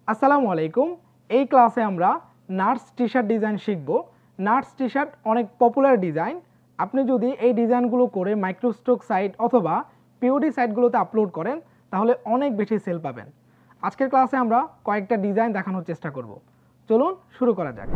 আসসালামু আলাইকুম। এই ক্লাসে আমরা নাটস টি শার্ট ডিজাইন শিখব। নাটস টি শার্ট অনেক পপুলার ডিজাইন। আপনি যদি এই ডিজাইনগুলো করে মাইক্রোস্টক সাইট অথবা পিওডি সাইটগুলোতে আপলোড করেন তাহলে অনেক বেশি সেল পাবেন। আজকের ক্লাসে আমরা কয়েকটা ডিজাইন দেখানোর চেষ্টা করব। চলুন শুরু করা যাক।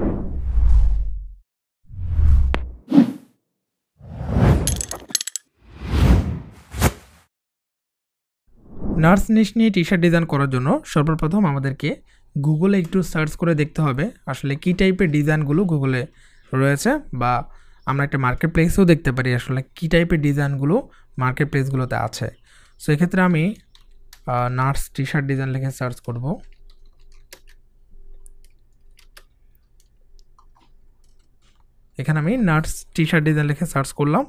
নার্স নিশ নিয়ে টি শার্ট ডিজাইন করার জন্য সর্বপ্রথম আমাদেরকে গুগলে একটু সার্চ করে দেখতে হবে আসলে কী টাইপের ডিজাইনগুলো গুগলে রয়েছে, বা আমরা একটা মার্কেট প্লেসেও দেখতে পারি আসলে কী টাইপের ডিজাইনগুলো মার্কেট প্লেসগুলোতে আছে। সো এক্ষেত্রে আমি নার্স টি শার্ট ডিজাইন লিখে সার্চ করব। এখানে আমি নার্স টি শার্ট ডিজাইন লিখে সার্চ করলাম।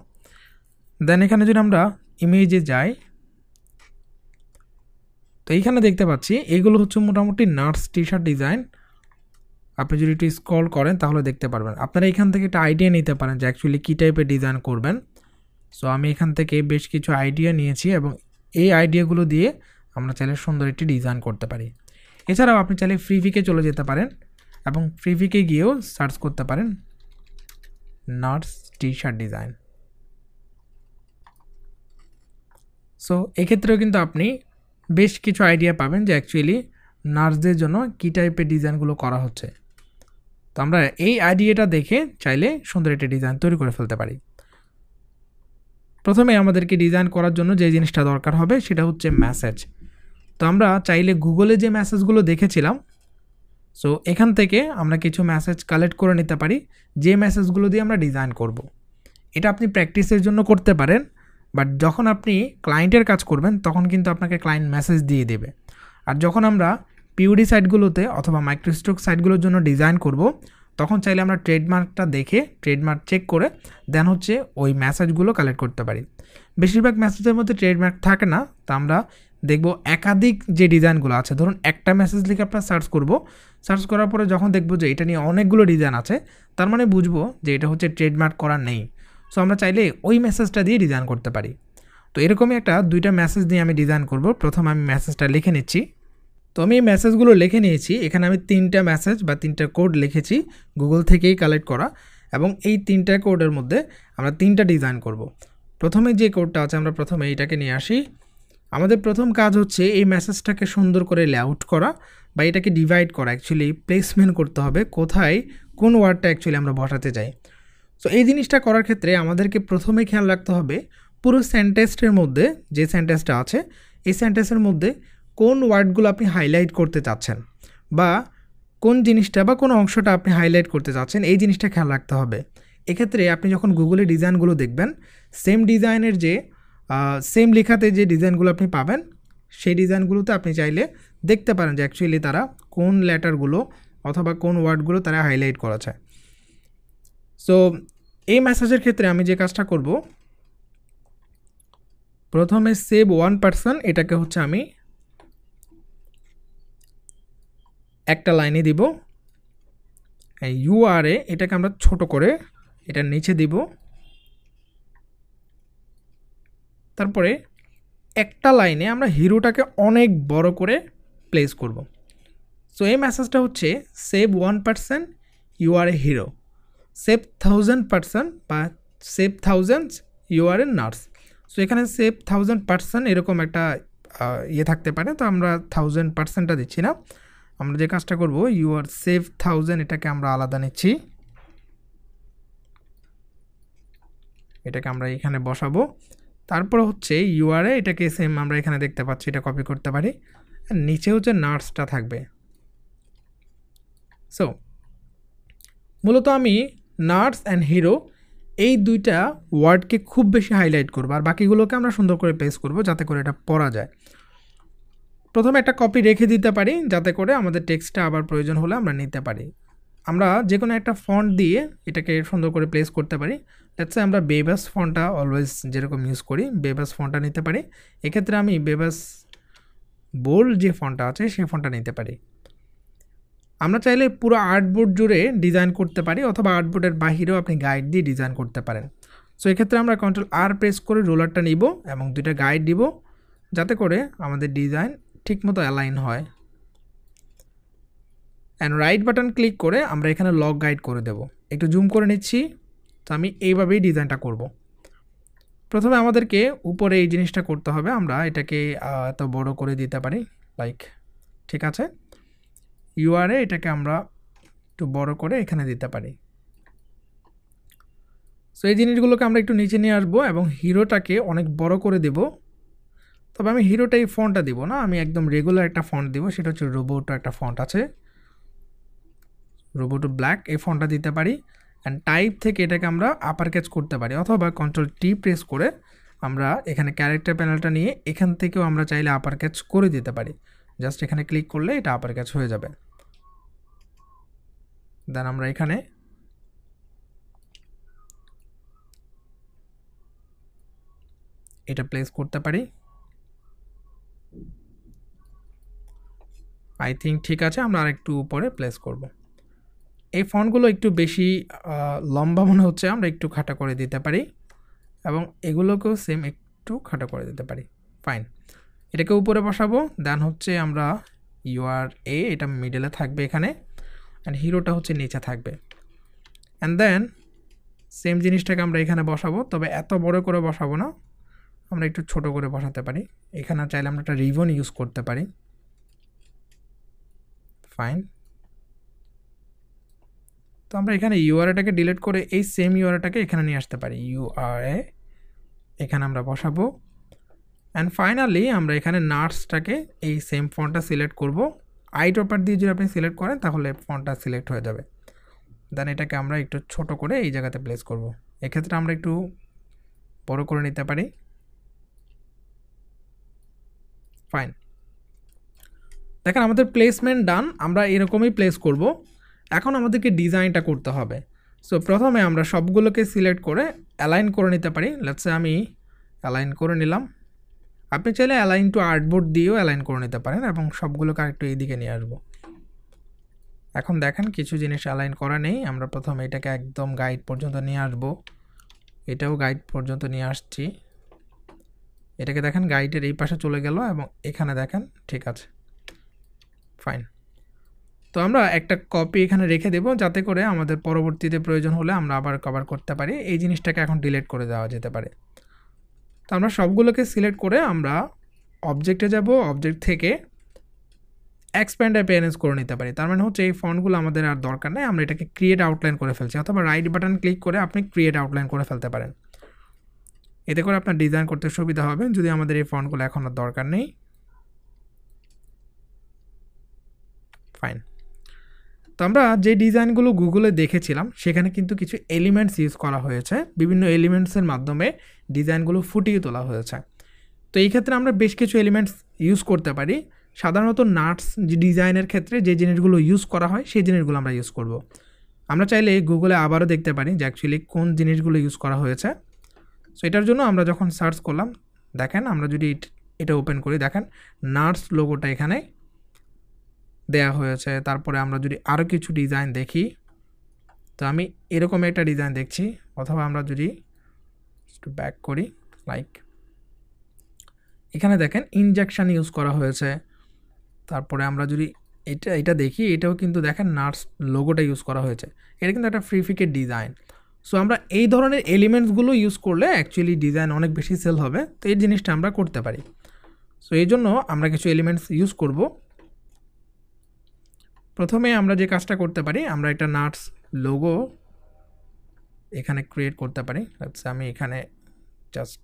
দেন এখানে যদি আমরা ইমেজে যাই তো এইখানে দেখতে পাচ্ছি এগুলো হচ্ছে মোটামুটি নার্স টি শার্ট ডিজাইন। আপনি যদি একটু স্ক্রল করেন তাহলে দেখতে পারবেন। আপনারা এখান থেকে একটা আইডিয়া নিতে পারেন যে অ্যাকচুয়ালি কী টাইপের ডিজাইন করবেন। সো আমি এখান থেকে বেশ কিছু আইডিয়া নিয়েছি এবং এই আইডিয়াগুলো দিয়ে আমরা চাইলে সুন্দর একটি ডিজাইন করতে পারি। এছাড়াও আপনি চাইলে ফ্রিভিকে চলে যেতে পারেন এবং ফ্রিভিকে গিয়েও সার্চ করতে পারেন nurse T shirt design. So এক্ষেত্রেও কিন্তু আপনি বেশ কিছু আইডিয়া পাবেন যে অ্যাকচুয়ালি নার্সদের জন্য কী টাইপের ডিজাইনগুলো করা হচ্ছে। তো আমরা এই আইডিয়াটা দেখে চাইলে সুন্দর একটি ডিজাইন তৈরি করে ফেলতে পারি। প্রথমে আমাদেরকে ডিজাইন করার জন্য যে জিনিসটা দরকার হবে সেটা হচ্ছে মেসেজ। তো আমরা চাইলে গুগলে যে মেসেজগুলো দেখেছিলাম, সো এখান থেকে আমরা কিছু মেসেজ কালেক্ট করে নিতে পারি যে মেসেজগুলো দিয়ে আমরা ডিজাইন করব। এটা আপনি প্র্যাকটিসের জন্য করতে পারেন, বাট যখন আপনি ক্লায়েন্টের কাজ করবেন তখন কিন্তু আপনাকে ক্লায়েন্ট মেসেজ দিয়ে দেবে। আর যখন আমরা পিওডি সাইটগুলোতে অথবা মাইক্রোস্টক সাইটগুলোর জন্য ডিজাইন করব তখন চাইলে আমরা ট্রেডমার্কটা দেখে ট্রেডমার্ক চেক করে দেন হচ্ছে ওই মেসেজগুলো কালেক্ট করতে পারি। বেশিরভাগ মেসেজের মধ্যে ট্রেডমার্ক থাকে না, তা আমরা দেখব একাধিক যে ডিজাইনগুলো আছে, ধরুন একটা মেসেজ লিখে আপনার সার্চ করব, সার্চ করার পরে যখন দেখব যে এটা নিয়ে অনেকগুলো ডিজাইন আছে তার মানে বুঝবো যে এটা হচ্ছে ট্রেডমার্ক করা নেই। সো আমরা চাইলে ওই মেসেজটা দিয়ে ডিজাইন করতে পারি। তো এরকমই একটা দুইটা মেসেজ দিয়ে আমি ডিজাইন করব। প্রথম আমি মেসেজটা লিখে নিচ্ছি। তো আমি এই মেসেজগুলো লিখে নিয়েছি। এখানে আমি 3টা মেসেজ বা 3টা কোড লিখেছি গুগল থেকেই কালেক্ট করা, এবং এই 3টা কোডের মধ্যে আমরা 3টা ডিজাইন করব। প্রথমে যে কোডটা আছে আমরা প্রথমে এইটাকে নিয়ে আসি। আমাদের প্রথম কাজ হচ্ছে এই মেসেজটাকে সুন্দর করে লেআউট করা বা এটাকে ডিভাইড করা, অ্যাকচুয়ালি প্লেসমেন্ট করতে হবে কোথায় কোন ওয়ার্ডটা অ্যাকচুয়ালি আমরা বসাতে চাই। সো এই জিনিসটা করার ক্ষেত্রে আমাদেরকে প্রথমে খেয়াল রাখতে হবে পুরো সেন্টেন্সের মধ্যে যে সেন্টেন্সটা আছে এই সেন্টেন্সের মধ্যে কোন ওয়ার্ডগুলো আপনি হাইলাইট করতে চাচ্ছেন বা কোন জিনিসটা বা কোন অংশটা আপনি হাইলাইট করতে চাচ্ছেন এই জিনিসটা খেয়াল রাখতে হবে। এক্ষেত্রে আপনি যখন গুগলে ডিজাইনগুলো দেখবেন সেম ডিজাইনের যে সেম লেখাতে যে ডিজাইনগুলো আপনি পাবেন সেই ডিজাইনগুলোতে আপনি চাইলে দেখতে পারেন যে অ্যাকচুয়ালি তারা কোন লেটারগুলো অথবা কোন ওয়ার্ডগুলো তারা হাইলাইট করেছে। সো এই মেসেজের ক্ষেত্রে আমি যে কাজটা করব, প্রথমে সেভ 1% এটাকে হচ্ছে আমি একটা লাইনে দিব। ইউআরএ এটাকে আমরা ছোট করে এটার নিচে দিব। তারপরে একটা লাইনে আমরা হিরোটাকে অনেক বড় করে প্লেস করব। সো এই মেসেজটা হচ্ছে সেভ 1% ইউআরএ হিরো, সেভ 1000% বা সেভ 1000 ইউআরএ নার্স। সো এখানে সেভ 1000% এরকম একটা ইয়ে থাকতে পারে, তো আমরা 1000%টা দিচ্ছি না। আমরা যে কাজটা করব ইউআর সেভ 1000 এটাকে আমরা আলাদা নিচ্ছি, এটাকে আমরা এখানে বসাবো। তারপর হচ্ছে ইউআরএ এটাকে সেম আমরা এখানে দেখতে পাচ্ছি এটা কপি করতে পারি, নিচে হচ্ছে নার্সটা থাকবে। সো মূলত আমি নার্স অ্যান্ড হিরো এই দুইটা ওয়ার্ডকে খুব বেশি হাইলাইট করবো আর বাকিগুলোকে আমরা সুন্দর করে পেস্ট করব যাতে করে এটা পড়া যায়। প্রথমে একটা কপি রেখে দিতে পারি যাতে করে আমাদের টেক্সটটা আবার প্রয়োজন হলে আমরা নিতে পারি। আমরা যে কোনো একটা ফন্ট দিয়ে এটাকে সুন্দর করে প্লেস করতে পারি। লেটস সে আমরা বেবাস ফন্টটা অলওয়েজ যেরকম ইউজ করি বেবাস ফন্টটা নিতে পারি। এক্ষেত্রে আমি বেবাস বোল্ড যে ফন্টটা আছে সেই ফন্টটা নিতে পারি। আমরা চাইলে পুরো আর্টবোর্ড জুড়ে ডিজাইন করতে পারি অথবা আর্টবোর্ডের বাহিরেও আপনি গাইড দিয়ে ডিজাইন করতে পারেন। সো এক্ষেত্রে আমরা Ctrl+R প্রেস করে রোলারটা নিব এবং দুইটা গাইড দিব যাতে করে আমাদের ডিজাইন ঠিকমতো অ্যালাইন হয়। অ্যান্ড রাইট বাটন ক্লিক করে আমরা এখানে লক গাইড করে দেব। একটু জুম করে নিচ্ছি। তো আমি এইভাবেই ডিজাইনটা করব। প্রথমে আমাদেরকে উপরে এই জিনিসটা করতে হবে, আমরা এটাকে এত বড় করে দিতে পারি, লাইক ঠিক আছে। ইউআরএ এটাকে আমরা একটু বড় করে এখানে দিতে পারি। সো এই জিনিসগুলোকে আমরা একটু নিচে নিয়ে আসবো এবং হিরোটাকে অনেক বড় করে দেব। তবে আমি হিরোটা এই ফন্টটা দিব না, আমি একদম রেগুলার একটা ফন্ট দিব, সেটা হচ্ছে রোবোটো একটা ফন্ট আছে, রোবোটো ব্ল্যাক, এই ফন্টটা দিতে পারি। অ্যান্ড টাইপ থেকে এটাকে আমরা আপার কেস করতে পারি, অথবা কন্ট্রোল টি প্রেস করে আমরা এখানে ক্যারেক্টার প্যানেলটা নিয়ে এখান থেকেও আমরা চাইলে আপার কেস করে দিতে পারি। জাস্ট এখানে ক্লিক করলে এটা আপার কেস হয়ে যাবে। দেন আমরা এখানে এটা প্লেস করতে পারি। আই থিঙ্ক ঠিক আছে, আমরা আরেকটু উপরে প্লেস করব। এই ফন্টগুলো একটু বেশি লম্বা মনে হচ্ছে, আমরা একটু খাটো করে দিতে পারি এবং এগুলোকেও সেম একটু খাটো করে দিতে পারি। ফাইন, এটাকে উপরে বসাবো। দেন হচ্ছে আমরা ইউআরএ এটা মিডলে থাকবে এখানে, অ্যান্ড হিরোটা হচ্ছে নিচে থাকবে। অ্যান্ড দেন সেম জিনিসটাকে আমরা এখানে বসাবো, তবে এত বড় করে বসাবো না, আমরা একটু ছোট করে বসাতে পারি। এখানে চাইলে আমরা একটা রিবন ইউজ করতে পারি। ফাইন, তো আমরা এখানে ইউআরএটাকে ডিলিট করে এই সেম ইউআরএটাকে এখানে নিয়ে আসতে পারি। ইউআরএ এখানে আমরা বসাবো। অ্যান্ড ফাইনালি আমরা এখানে নার্সটাকে এই সেম ফন্টটা সিলেক্ট করব। আইড্রপার দিয়ে যদি আপনি সিলেক্ট করেন তাহলে ফন্টটা সিলেক্ট হয়ে যাবে। দেন এটাকে আমরা একটু ছোট করে এই জায়গাতে প্লেস করব। এক্ষেত্রে আমরা একটু বড় করে নিতে পারি। ফাইন, দেখেন আমাদের প্লেসমেন্ট ডান, আমরা এরকমই প্লেস করব। এখন আমাদেরকে ডিজাইনটা করতে হবে। সো প্রথমে আমরা সবগুলোকে সিলেক্ট করে অ্যালাইন করে নিতে পারি। লেটস সে আমি অ্যালাইন করে নিলাম। আপনি চাইলে অ্যালাইন টু আর্টবোর্ড দিয়েও অ্যালাইন করে নিতে পারেন এবং সবগুলোকে আরেকটু এইদিকে নিয়ে আসবো। এখন দেখেন কিছু জিনিস অ্যালাইন করা নেই, আমরা প্রথমে এটাকে একদম গাইড পর্যন্ত নিয়ে আসবো। এটাও গাইড পর্যন্ত নিয়ে আসছি। এটাকে দেখেন গাইডের এই পাশে চলে গেল এবং এখানে দেখেন ঠিক আছে। ফাইন, তো আমরা একটা কপি এখানে রেখে দেব, যাতে করে আমাদের পরবর্তীতে প্রয়োজন হলে আমরা আবার কভার করতে পারি। এই জিনিসটাকে এখন ডিলিট করে দেওয়া যেতে পারে। তো আমরা সবগুলোকে সিলেক্ট করে আমরা অবজেক্টে যাব, অবজেক্ট থেকে এক্সপ্যান্ড অ্যাপিয়ারেন্স করে নিতে পারি। তার মানে হচ্ছে এই ফন্টগুলো আমাদের আর দরকার নেই, আমরা এটাকে ক্রিয়েট আউটলাইন করে ফেলছি, অথবা রাইট বাটন ক্লিক করে আপনি ক্রিয়েট আউটলাইন করে ফেলতে পারেন। এতে করে আপনার ডিজাইন করতে সুবিধা হবে, যদি আমাদের এই ফন্টগুলো এখন আর দরকার নেই। ফাইন, তো আমরা যে ডিজাইনগুলো গুগলে দেখেছিলাম সেখানে কিন্তু কিছু এলিমেন্টস ইউজ করা হয়েছে, বিভিন্ন এলিমেন্টসের মাধ্যমে ডিজাইনগুলো ফুটিয়ে তোলা হয়েছে। তো এই ক্ষেত্রে আমরা বেশ কিছু এলিমেন্টস ইউজ করতে পারি। সাধারণত নাটস ডিজাইনের ক্ষেত্রে যে জিনিসগুলো ইউজ করা হয় সেই জিনিসগুলো আমরা ইউজ করব। আমরা চাইলে গুগলে আবারও দেখতে পারি যে অ্যাকচুয়ালি কোন জিনিসগুলো ইউজ করা হয়েছে। সো এটার জন্য আমরা যখন সার্চ করলাম, দেখেন আমরা যদি এটা ওপেন করি, দেখেন নাটস লোগোটা এখানে দেয়া হয়েছে। তারপরে আমরা যদি আরও কিছু ডিজাইন দেখি, তো আমি এরকম একটা ডিজাইন দেখছি, অথবা আমরা যদি একটু ব্যাক করি, লাইক এখানে দেখেন ইনজেকশন ইউজ করা হয়েছে। তারপরে আমরা যদি এটা দেখি, এটাও কিন্তু দেখেন নার্স লোগোটা ইউজ করা হয়েছে। এটা কিন্তু একটা ফ্রিফিকেট ডিজাইন। সো আমরা এই ধরনের এলিমেন্টসগুলো ইউজ করলে অ্যাকচুয়ালি ডিজাইন অনেক বেশি সেল হবে। তো এই জিনিসটা আমরা করতে পারি। সো এই জন্য আমরা কিছু এলিমেন্টস ইউজ করব। প্রথমে আমরা যে কাজটা করতে পারি, আমরা একটা নাটস লোগো এখানে ক্রিয়েট করতে পারি। আচ্ছা, আমি এখানে জাস্ট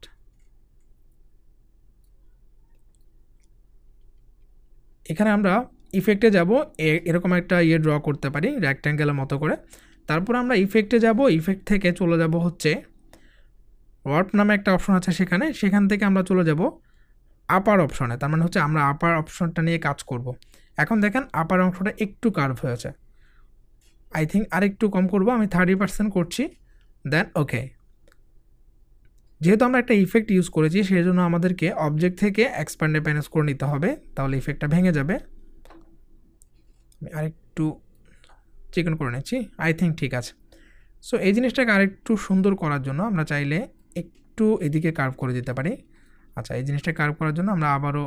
এখানে আমরা ইফেক্টে যাব, এরকম একটা ড্র করতে পারি রেক্ট্যাঙ্গেলের মতো করে। তারপর আমরা ইফেক্টে যাব, ইফেক্ট থেকে চলে যাব হচ্ছে ওয়ার্প নামে একটা অপশন আছে সেখান থেকে আমরা চলে যাব আপার অপশনে। তার মানে হচ্ছে আমরা আপার অপশনটা নিয়ে কাজ করব। এখন দেখেন আপার অংশটা একটু কার্ভ হয়েছে, আই থিঙ্ক আর একটু কম করব, আমি 30% করছি। দেন ওকে, যেহেতু আমরা একটা ইফেক্ট ইউজ করেছি সেই জন্য আমাদেরকে অবজেক্ট থেকে এক্সপ্যান্ড অ্যাপিয়ারেন্স করে নিতে হবে, তাহলে ইফেক্টটা ভেঙে যাবে। আমি আরেকটু চিকন করে নিচ্ছি, আই থিঙ্ক ঠিক আছে। সো এই জিনিসটাকে আরেকটু সুন্দর করার জন্য আমরা চাইলে একটু এদিকে কার্ভ করে দিতে পারি। আচ্ছা, এই জিনিসটা কার্ভ করার জন্য আমরা আবারও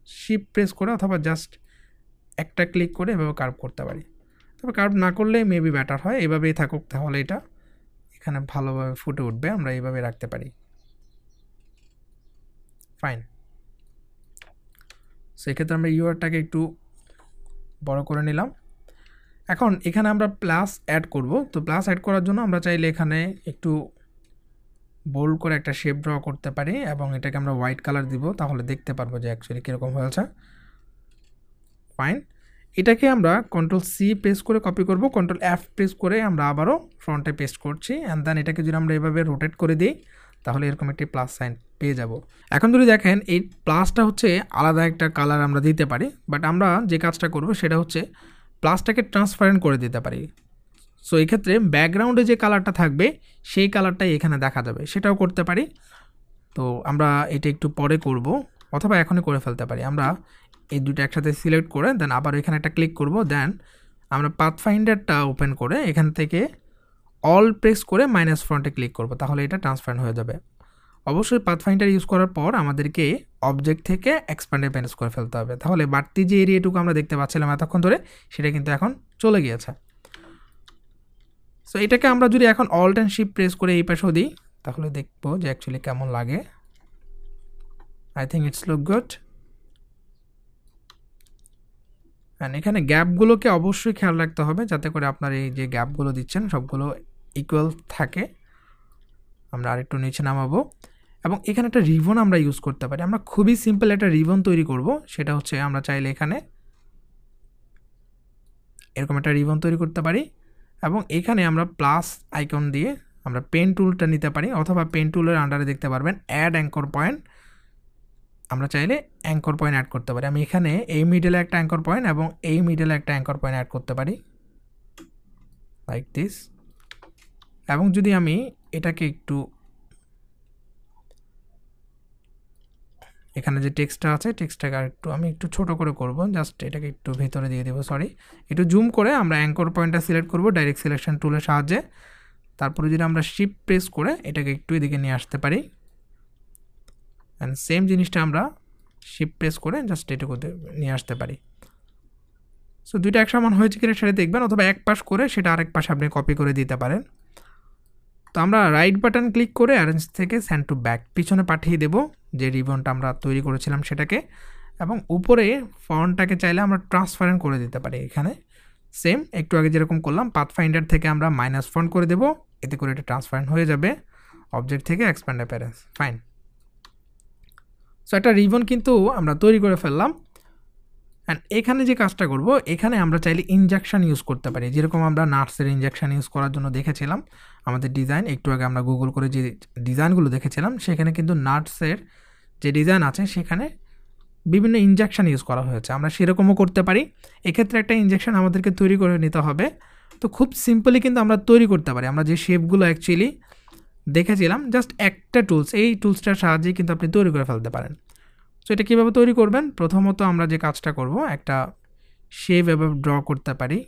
শিফট প্রেস করে অথবা জাস্ট একটা ক্লিক করে এভাবে কার্ভ করতে পারি। তবে কার্ভ না করলে মেবি বেটার হয়, এভাবেই থাকুক, তাহলে এটা এখানে ভালোভাবে ফুটে উঠবে। আমরা এইভাবে রাখতে পারি। ফাইন। সেক্ষেত্রে আমরা ইউআরটাকে একটু বড় করে নিলাম। এখন এখানে আমরা প্লাস অ্যাড করব। তো প্লাস অ্যাড করার জন্য আমরা চাইলে এখানে একটু বোল্ড করে একটা শেপ ড্র করতে পারি এবং এটাকে আমরা হোয়াইট কালার দিব, তাহলে দেখতে পারবো যে অ্যাকচুয়ালি কীরকম হয়েছে। ফাইন। এটাকে আমরা কন্ট্রোল-C প্রেস করে কপি করব, কন্ট্রোল-F প্রেস করে আমরা আবারও ফ্রন্টে পেস্ট করছি। অ্যান্ড দেন এটাকে যদি আমরা এভাবে রোটেট করে দিই তাহলে এরকম একটি প্লাস সাইন পেয়ে যাব। এখন যদি দেখেন এই প্লাসটা হচ্ছে আলাদা একটা কালার আমরা দিতে পারি, বাট আমরা যে কাজটা করব সেটা হচ্ছে প্লাসটাকে ট্রান্সপারেন্ট করে দিতে পারি। সো এই ক্ষেত্রে ব্যাকগ্রাউন্ডে যে কালারটা থাকবে সেই কালারটাই এখানে দেখা যাবে, সেটাও করতে পারি। তো আমরা এটা একটু পরে করব, অথবা এখনই করে ফেলতে পারি। আমরা এই দুটো একসাথে সিলেক্ট করে দেন আবার এখানে একটা ক্লিক করব, দেন আমরা পাথফাইন্ডারটা ওপেন করে এখান থেকে অল প্রেস করে মাইনাস ফ্রন্টে ক্লিক করব, তাহলে এটা ট্রান্সপারেন্ট হয়ে যাবে। অবশ্যই পাথফাইন্ডার ইউজ করার পর আমাদেরকে অবজেক্ট থেকে এক্সপ্যান্ডে প্যানেজ করে ফেলতে হবে, তাহলে বাড়তি যে এরিয়াটুকু আমরা দেখতে পাচ্ছিলাম এতক্ষণ ধরে সেটা কিন্তু এখন চলে গিয়েছে। সো এটাকে আমরা যদি এখন অল্ট অ্যান্ড শিফট প্রেস করে এই পাশেও দিই তাহলে দেখবো যে অ্যাকচুয়ালি কেমন লাগে। I think it's look good. And এখানে গ্যাপগুলোকে অবশ্যই খেয়াল রাখতে হবে যাতে করে আপনার এই যে গ্যাপগুলো দিচ্ছেন সবগুলো ইকুয়াল থাকে। আমরা আরেকটু নিচে নামাবো এবং এখানে একটা রিবন আমরা ইউজ করতে পারি। আমরা খুবই সিম্পল একটা রিবন তৈরি করব, সেটা হচ্ছে আমরা চাইলে এখানে এরকম একটা রিবন তৈরি করতে পারি এবং এখানে আমরা প্লাস আইকন দিয়ে আমরা পেন টুলটা নিতে পারি, অথবা পেন টুলের আন্ডারে দেখতে পারবেন অ্যাড অ্যাঙ্কর পয়েন্ট। আমরা চাইলে অ্যাঙ্কর পয়েন্ট অ্যাড করতে পারি। আমি এখানে এই মিডলে একটা অ্যাঙ্কর পয়েন্ট এবং এই মিডলে একটা অ্যাঙ্কর পয়েন্ট অ্যাড করতে পারি লাইক দিস। এবং যদি আমি এটাকে একটু এখানে যে টেক্সটটা আছে টেক্সটটাকে আরেকটু আমি একটু ছোট করে করব, জাস্ট এটাকে একটু ভেতরে দিয়ে দেবো, সরি একটু জুম করে আমরা অ্যাঙ্কর পয়েন্টটা সিলেক্ট করব ডাইরেক্ট সিলেকশন টুলের সাহায্যে। তারপরে যদি আমরা শিফট প্রেস করে এটাকে একটু এদিকে নিয়ে আসতে পারি, অ্যান্ড সেম জিনিসটা আমরা শিফট প্রেস করে জাস্ট এটুকু নিয়ে আসতে পারি। সো দুইটা এক সমান হয়েছে কিনা সেটা দেখবেন, অথবা এক পাশ করে সেটা আরেক পাশে আপনি কপি করে দিতে পারেন। তো আমরা রাইট বাটন ক্লিক করে অ্যারেঞ্জ থেকে সেন্ড টু ব্যাক পিছনে পাঠিয়ে দেব যে রিবনটা আমরা তৈরি করেছিলাম সেটাকে, এবং উপরে ফন্টটাকে চাইলে আমরা ট্রান্সপারেন্ট করে দিতে পারি। এখানে সেম একটু আগে যেরকম করলাম পাথফাইন্ডার থেকে আমরা মাইনাস ফন্ট করে দেব, এতে করে এটা ট্রান্সপারেন্ট হয়ে যাবে অবজেক্ট থেকে এক্সপ্যান্ড অ্যাপিয়ারেন্স। ফাইন। সো একটা রিবন কিন্তু আমরা তৈরি করে ফেললাম। অ্যান্ড এখানে যে কাজটা করব, এখানে আমরা চাইলে ইনজেকশন ইউজ করতে পারি, যেরকম আমরা নাটসের ইনজেকশন ইউজ করার জন্য দেখেছিলাম আমাদের ডিজাইন। একটু আগে আমরা গুগল করে যে ডিজাইনগুলো দেখেছিলাম সেখানে কিন্তু নাটসের যে ডিজাইন আছে সেখানে বিভিন্ন ইনজেকশন ইউজ করা হয়েছে, আমরা সেরকমও করতে পারি। এক্ষেত্রে একটা ইনজেকশন আমাদেরকে তৈরি করে নিতে হবে। তো খুব সিম্পলি কিন্তু আমরা তৈরি করতে পারি। আমরা যে শেপগুলো অ্যাকচুয়ালি দেখেছিলাম জাস্ট একটা টুলস, এই টুলসটার সাহায্যেই কিন্তু আপনি তৈরি করে ফেলতে পারেন। সো এটা কীভাবে তৈরি করবেন, প্রথমত আমরা যে কাজটা করব একটা শেপ এভাবে ড্র করতে পারি,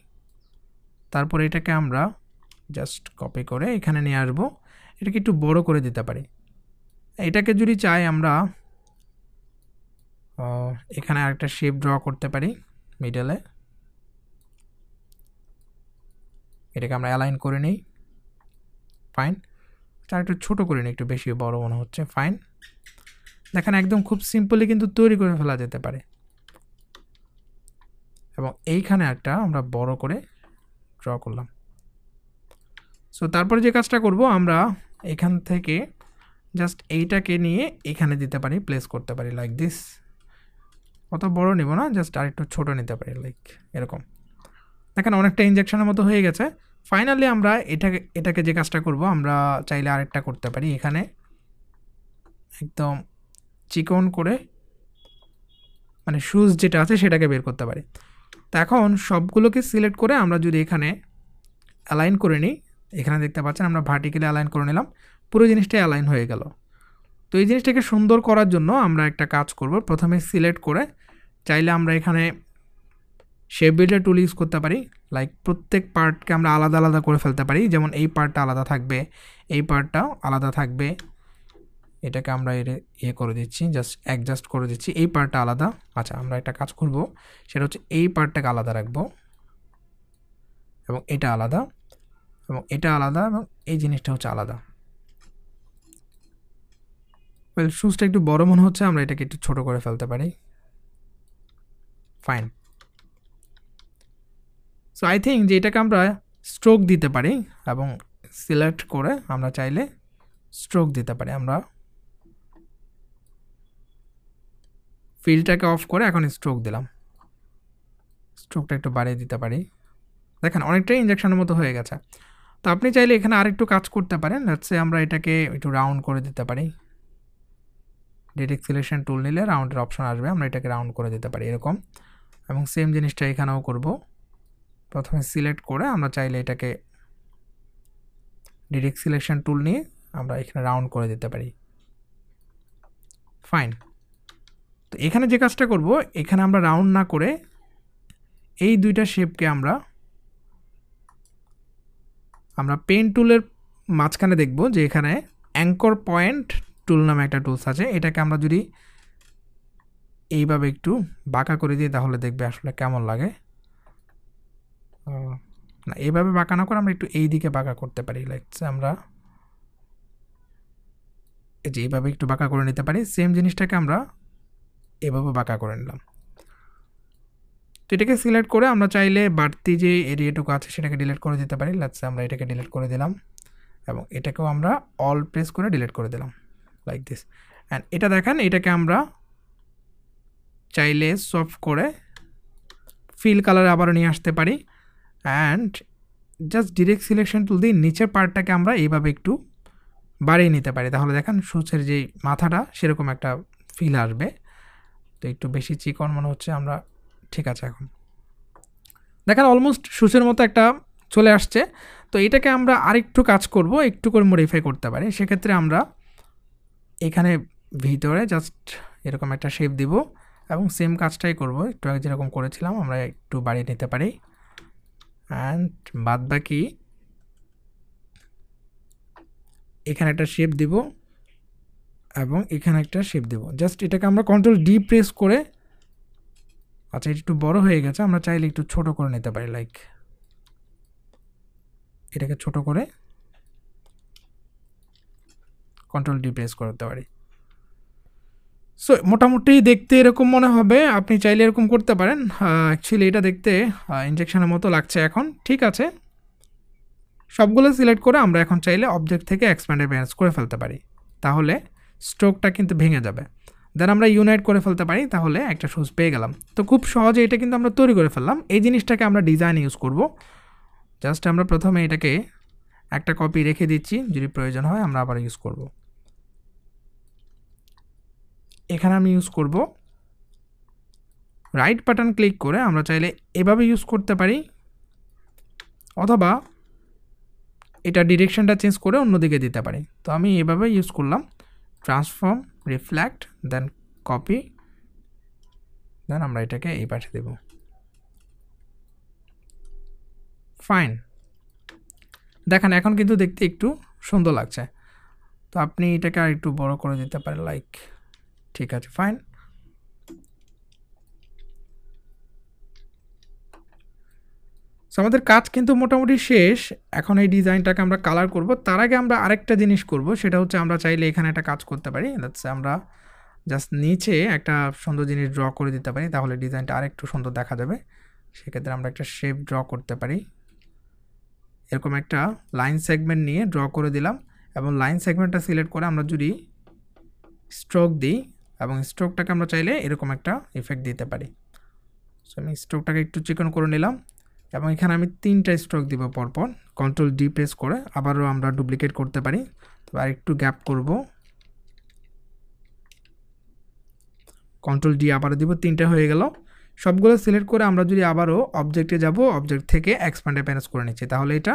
তারপর এটাকে আমরা জাস্ট কপি করে এখানে নিয়ে আসবো, এটাকে একটু বড় করে দিতে পারি। এটাকে যদি চাই আমরা এখানে আরেকটা শেপ ড্র করতে পারি মিডলে, এটাকে আমরা অ্যালাইন করে নিই। ফাইন। আর একটু ছোটো করে নিই, একটু বেশি বড় মনে হচ্ছে। ফাইন। দেখেন একদম খুব সিম্পলি কিন্তু তৈরি করে ফেলা যেতে পারে। এবং এইখানে একটা আমরা বড় করে ড্র করলাম। সো তারপরে যে কাজটা করব, আমরা এখান থেকে জাস্ট এইটাকে নিয়ে এখানে দিতে পারি, প্লেস করতে পারি লাইক দিস। অত বড় নেব না, জাস্ট আর একটু ছোটো নিতে পারি লাইক এরকম। দেখেন অনেকটা ইনজেকশনের মতো হয়ে গেছে। ফাইনালি আমরা এটাকে যে কাজটা করব, আমরা চাইলে আরেকটা করতে পারি, এখানে একদম চিকন করে মানে শুজ যেটা আছে সেটাকে বের করতে পারি। তো এখন সবগুলোকে সিলেক্ট করে আমরা যদি এখানে অ্যালাইন করে নিই, এখানে দেখতে পাচ্ছেন আমরা ভার্টিক্যালি অ্যালাইন করে নিলাম, পুরো জিনিসটাই অ্যালাইন হয়ে গেল। তো এই জিনিসটাকে সুন্দর করার জন্য আমরা একটা কাজ করব, প্রথমে সিলেক্ট করে চাইলে আমরা এখানে শেপ বিল্ডার টুল ইউজ করতে পারি। লাইক প্রত্যেক পার্টকে আমরা আলাদা আলাদা করে ফেলতে পারি, যেমন এই পার্টটা আলাদা থাকবে, এই পার্টটাও আলাদা থাকবে, এটাকে আমরা ইয়ে করে দিচ্ছি, জাস্ট অ্যাডজাস্ট করে দিচ্ছি। এই পার্টটা আলাদা। আচ্ছা, আমরা একটা কাজ করব, সেটা হচ্ছে এই পার্টটাকে আলাদা রাখবো এবং এটা আলাদা এবং এটা আলাদা এবং এই জিনিসটা হচ্ছে আলাদা। ওয়েল, শুজটা একটু বড় মনে হচ্ছে, আমরা এটাকে একটু ছোট করে ফেলতে পারি। ফাইন। সো আই থিঙ্ক যে এটাকে আমরা স্ট্রোক দিতে পারি এবং সিলেক্ট করে আমরা চাইলে স্ট্রোক দিতে পারি। আমরা ফিলটাকে অফ করে এখন স্ট্রোক দিলাম, স্ট্রোকটা একটু বাড়িয়ে দিতে পারি। দেখেন অনেকটাই ইনজেকশনের মতো হয়ে গেছে। তো আপনি চাইলে এখানে আরেকটু কাজ করতে পারেন। লেটস সে আমরা এটাকে একটু রাউন্ড করে দিতে পারি। ডিরেক্ট সিলেকশন টুল নিলে রাউন্ডের অপশন আসবে, আমরা এটাকে রাউন্ড করে দিতে পারি এরকম। এবং সেম জিনিসটা এখানেও করব। প্রথমে সিলেক্ট করে আমরা চাইলে এটাকে ডিরেক্ট সিলেকশন টুল নিয়ে আমরা এখানে রাউন্ড করে দিতে পারি। ফাইন। তো এখানে যে কাজটা করব, এখানে আমরা রাউন্ড না করে এই দুইটা শেপকে আমরা পেন টুলের মাঝখানে দেখব যে এখানে অ্যাঙ্কর পয়েন্ট টুল নামে একটা টুলস আছে। এটাকে আমরা যদি এইভাবে একটু বাঁকা করে দিই তাহলে দেখবে আসলে কেমন লাগে। না, এইভাবে বাঁকা না করে আমরা একটু এই দিকে বাঁকা করতে পারি। লাইক আমরা এই যে এইভাবে একটু বাঁকা করে নিতে পারি। সেম জিনিসটাকে আমরা এভাবে বাঁকা করে নিলাম। তো এটাকে সিলেক্ট করে আমরা চাইলে বাড়তি যে এরিয়াটুকু আছে সেটাকে ডিলিট করে দিতে পারি। লেটস আমরা এটাকে ডিলিট করে দিলাম এবং এটাকেও আমরা অল প্রেস করে ডিলিট করে দিলাম লাইক দিস। অ্যান্ড এটা দেখেন, এটাকে আমরা চাইলে সফট করে ফিল কালারে আবারও নিয়ে আসতে পারি। And just direct selection tool দিয়ে নিচের পার্টটাকে আমরা এইভাবে একটু বাড়িয়ে নিতে পারি। তাহলে দেখেন সুচের যেই মাথাটা সেরকম একটা ফিল আসবে। তো একটু বেশি চিকন মনে হচ্ছে, আমরা ঠিক আছে। এখন দেখেন অলমোস্ট সুচের মতো একটা চলে আসছে। তো এটাকে আমরা আরেকটু কাজ করব, একটু করে মডিফাই করতে পারি। সেক্ষেত্রে আমরা এখানে ভিতরে জাস্ট এরকম একটা শেপ দিব এবং সেম কাজটাই করব, একটু আগে যেরকম করেছিলাম আমরা একটু বাড়িয়ে নিতে পারি। অ্যান্ড বাদ বাকি এখানে একটা শেপ দিব এবং এখানে একটা শেপ দিব। জাস্ট এটাকে আমরা কন্ট্রোল ডি প্রেস করে, আচ্ছা এটা একটু বড় হয়ে গেছে, আমরা চাইলে একটু ছোট করে নিতে পারি। লাইক এটাকে ছোট করে কন্ট্রোল ডি প্রেস করতে পারি। সো মোটামুটি দেখতে এরকম মনে হবে, আপনি চাইলে এরকম করতে পারেন। অ্যাকচুয়ালি এটা দেখতে ইনজেকশনের মতো লাগছে এখন। ঠিক আছে, সবগুলো সিলেক্ট করে আমরা এখন চাইলে অবজেক্ট থেকে এক্সপ্যান্ড অ্যাপিয়ারেন্স করে ফেলতে পারি, তাহলে স্ট্রোকটা কিন্তু ভেঙে যাবে। দেন আমরা ইউনাইট করে ফেলতে পারি, তাহলে একটা শুজ পেয়ে গেলাম। তো খুব সহজে এটা কিন্তু আমরা তৈরি করে ফেললাম। এই জিনিসটাকে আমরা ডিজাইন ইউজ করব। জাস্ট আমরা প্রথমে এটাকে একটা কপি রেখে দিচ্ছি, যদি প্রয়োজন হয় আমরা আবার ইউজ করব। এখানে আমি ইউজ করব রাইট বাটন ক্লিক করে, আমরা চাইলে এভাবে ইউজ করতে পারি অথবা এটা ডিরেকশনটা চেঞ্জ করে অন্যদিকে দিতে পারি। তো আমি এভাবে ইউজ করলাম, ট্রান্সফর্ম, রিফ্লেক্ট, দেন কপি, দেন আমরা এটাকে এই পাশে দেব। ফাইন। দেখেন এখন কিন্তু দেখতে একটু সুন্দর লাগছে। তো আপনি এটাকে আর একটু বড় করে দিতে পারেন, লাইক ঠিক আছে। ফাইন। সো আমাদের কাজ কিন্তু মোটামুটি শেষ। এখন এই ডিজাইনটাকে আমরা কালার করব। তার আগে আমরা আরেকটা জিনিস করব, সেটা হচ্ছে আমরা চাইলে এখানে একটা কাজ করতে পারি। আমরা জাস্ট নিচে একটা সুন্দর জিনিস ড্র করে দিতে পারি, তাহলে ডিজাইনটা আরেকটু সুন্দর দেখা যাবে। সেক্ষেত্রে আমরা একটা শেপ ড্র করতে পারি। এরকম একটা লাইন সেগমেন্ট নিয়ে ড্র করে দিলাম এবং লাইন সেগমেন্টটা সিলেক্ট করে আমরা যদি স্ট্রোক দিই এবং স্ট্রোকটাকে আমরা চাইলে এরকম একটা ইফেক্ট দিতে পারি। সো আমি স্ট্রোকটাকে একটু চিকন করে নিলাম এবং এখানে আমি 3টা স্ট্রোক দিব পরপর। কন্ট্রোল ডি প্রেস করে আবারও আমরা ডুপ্লিকেট করতে পারি। তবে আর একটু গ্যাপ করব, কন্ট্রোল ডি আবারও দিব, 3টা হয়ে গেল। সবগুলো সিলেক্ট করে আমরা যদি আবারও অবজেক্টে যাব, অবজেক্ট থেকে এক্সপ্যান্ড অ্যাপিয়ারেন্স করে নিচ্ছি, তাহলে এটা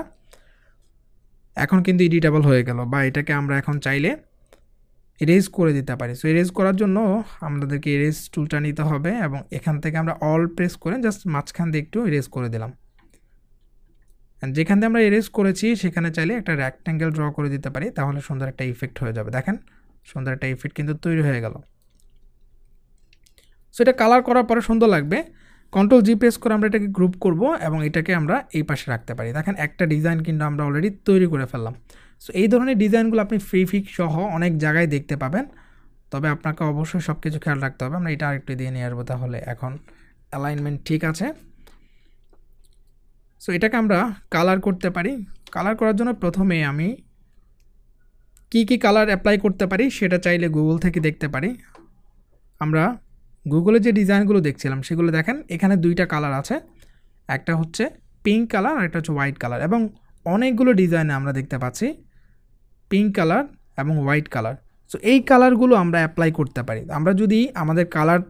এখন কিন্তু এডিটেবল হয়ে গেল, বা এটাকে আমরা এখন চাইলে এরেজ করে দিতে পারি। সো এরেজ করার জন্য আমাদেরকে এরেজ টুলটা নিতে হবে এবং এখান থেকে আমরা অল প্রেস করে জাস্ট মাঝখান দিয়ে একটু এরেজ করে দিলাম। যেখান থেকে আমরা এরেজ করেছি সেখানে চাইলে একটা রেক্ট্যাঙ্গেল ড্র করে দিতে পারি, তাহলে সুন্দর একটা ইফেক্ট হয়ে যাবে। দেখেন সুন্দর একটা ইফেক্ট কিন্তু তৈরি হয়ে গেল। সো এটা কালার করার পরে সুন্দর লাগবে। কন্ট্রোল জি প্রেস করে আমরা এটাকে গ্রুপ করব এবং এটাকে আমরা এই পাশে রাখতে পারি। দেখেন একটা ডিজাইন কিন্তু আমরা অলরেডি তৈরি করে ফেললাম। সো এই ধরনের ডিজাইনগুলো আপনি ফ্রি পিক সহ অনেক জায়গায় দেখতে পাবেন, তবে আপনাকে অবশ্যই সব কিছু খেয়াল রাখতে হবে। আমরা এটা আরেকটু দিয়ে নিয়ে আসবো, তাহলে এখন অ্যালাইনমেন্ট ঠিক আছে। সো এটাকে আমরা কালার করতে পারি। কালার করার জন্য প্রথমে আমি কি কালার অ্যাপ্লাই করতে পারি সেটা চাইলে গুগল থেকে দেখতে পারি। আমরা গুগলে যে ডিজাইনগুলো দেখছিলাম সেগুলো দেখেন, এখানে দুইটা কালার আছে, একটা হচ্ছে পিঙ্ক কালার আর একটা হচ্ছে হোয়াইট কালার, এবং অনেকগুলো ডিজাইনে আমরা দেখতে পাচ্ছি পিঙ্ক কালার এবং হোয়াইট কালার। সো এই কালারগুলো আমরা অ্যাপ্লাই করতে পারি। আমরা যদি আমাদের কালার